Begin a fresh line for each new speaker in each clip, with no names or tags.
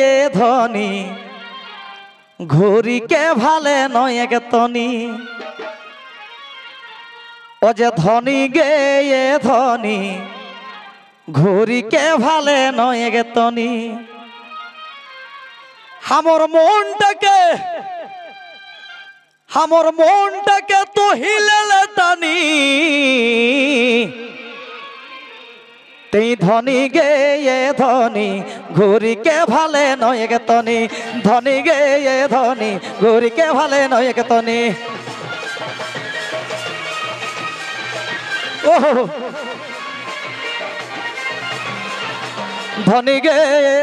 এ ধনী ঘুরি কে ভালে নয় গে তনি ও যে ধনী গে এ ধনী ঘুরি কে ভালে নয় গে তনি আমার মনটাকে তো হিলেলে টানি তেই ধনী গে এ ধনী ঘুরি কে ভালে নয় গে তনি ধনী গে এ ধনী ঘুরি কে ভালে নয় গে তনি ও ধনী গে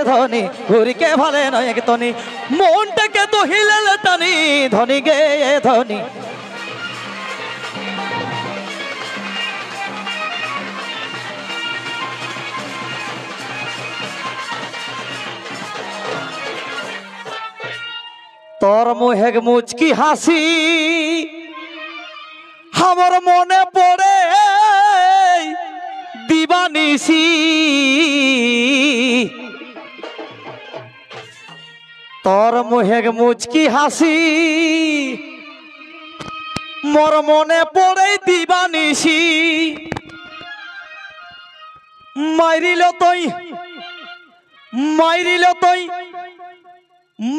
ধনী ঘুরি কে ভালে নয় গে তনি মনটাকে তো হিলেলে টানি ধনী গে ধনী তোর মুহেগ মুচকি হাসি আমার মনে পড়ে দিবানিসি তোর মুহেগ মুচকি হাসি মোর মনে পড়ে দিবানিসি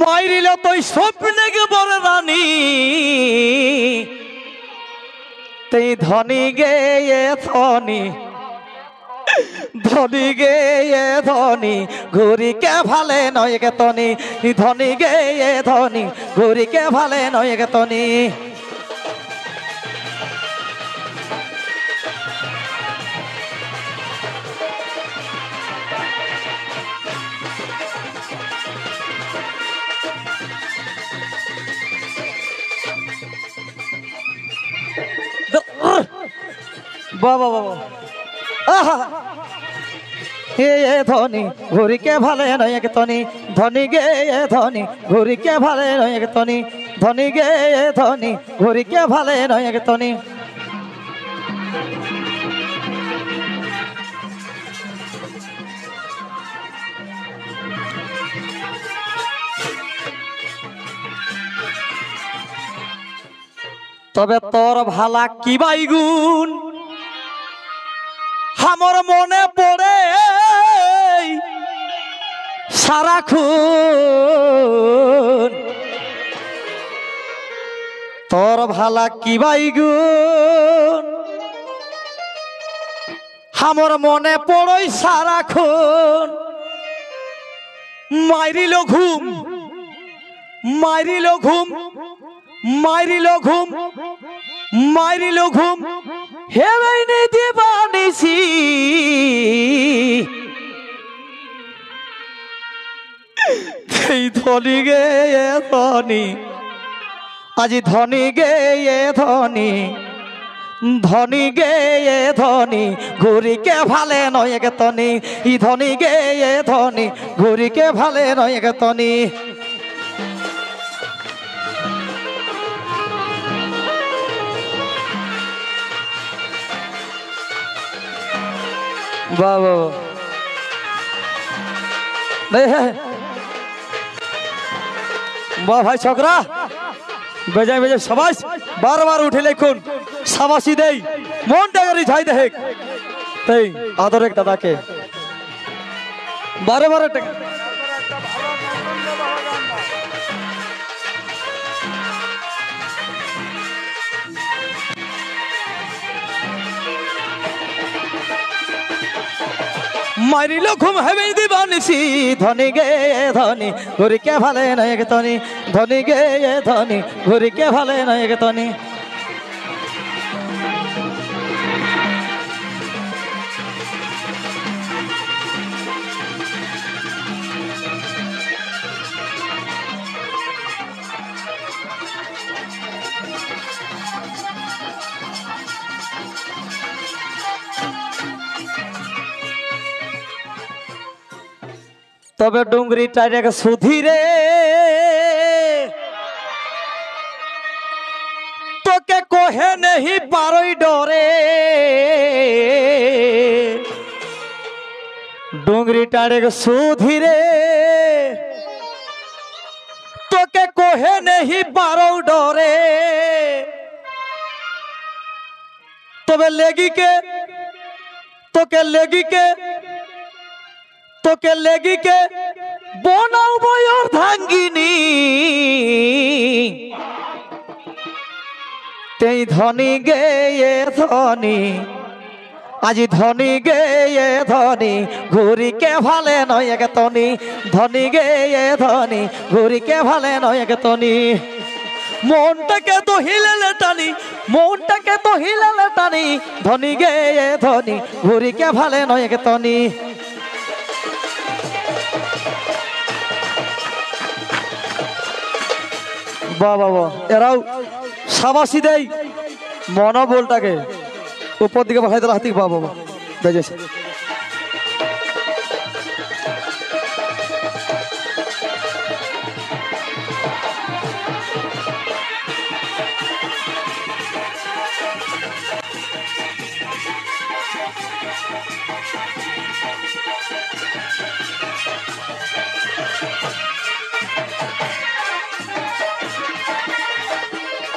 মাইরিল তুই স্বপ্নে গে বড় রানী তেই ধনী গে এ ধনী ধনী গে এ ধনী ঘুরি কে ভালে নয় গে তনি ধনী গে এ ধনী ঘুরি কে ভালে নয় গে তনি বাবা বাবা এ ধনী ঘুরি কে ভালে নয় গে তনি ধনী গে ধনী ঘুরি কে ভালে নয় গে তনি ধনী গে ধনী ঘুরি কে ভালে নয় গে তনি তবে তোর ভালা কি বাইগুন আমার মনে পড়ে সারাক্ষণ তোর ভালা কি বাইগুন আমার মনে পড়ে সারাক্ষণ মাইরিল ঘুম হেবেইনে দিবানিসি এই ধনী গে এ ধনী আজি ধনী গে এ ধনী ধনী গে এ ধনী ঘুরি কে ভালে নয় গে তনি ই ধনী গে এ ধনী ঘুরি কে ভালে নয় গে তনি বাবা বাহ ভাই ছোকরা বেজায় বেজায় সবাই বারবার উঠে লেখুন সাবাসি দেই মন ডাগারি যাই দেখ তাই আদরেক দাদাকে বারে বারে মারিল ঘুম হেবে দিবানিসি ধনী গে ধনী ঘুরি কে ভালে নয় গে তনি ধনী গে ধনী ঘুরি কে ভালে নয় গে তনি তবে ডুঙ্গরি টাইরে সুধীরে তোকে কোহে নেহি পারই ডরে ডুঙ্গরি টাইরে সুধীরে তোকে কোহে নেহি পারো ডরে তবে লেগিকে তোকে লেগিকে বনাও বয়র ধাঙ্গিনী তেই ধনী গেয়ে ধনী আজি ধনী গেয়ে ধনী ঘুরিকে ভালে নয় এক তনি ধনী গেয়ে ধনী ঘুরিকে ভালে নয় এক তনি মনটাকে তো হিলেলে টানি ধনী গেয়ে ধনী ঘুরিকে ভালে নয় এক তনি বাবা এরাও সাবাসি দেয় মনোবলটাকে উপর দিকে পাঠাই দিল হাতি বাবা বেজেছে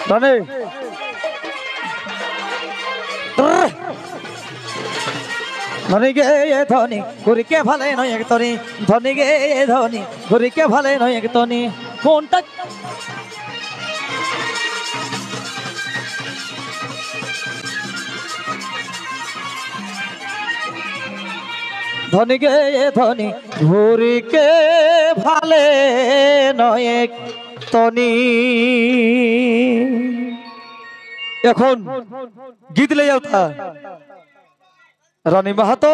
ধনী ধনী গে ধনী ঘুরিকে ভালে নয় এক তনি ধনী গে ধনী ঘুরিকে ভালে নয় এক তনি কোনটা ধনী গে ধনী ঘুরিকে ভালে নয় এক তনি এখন গীত লে যাও রানী মাহাতো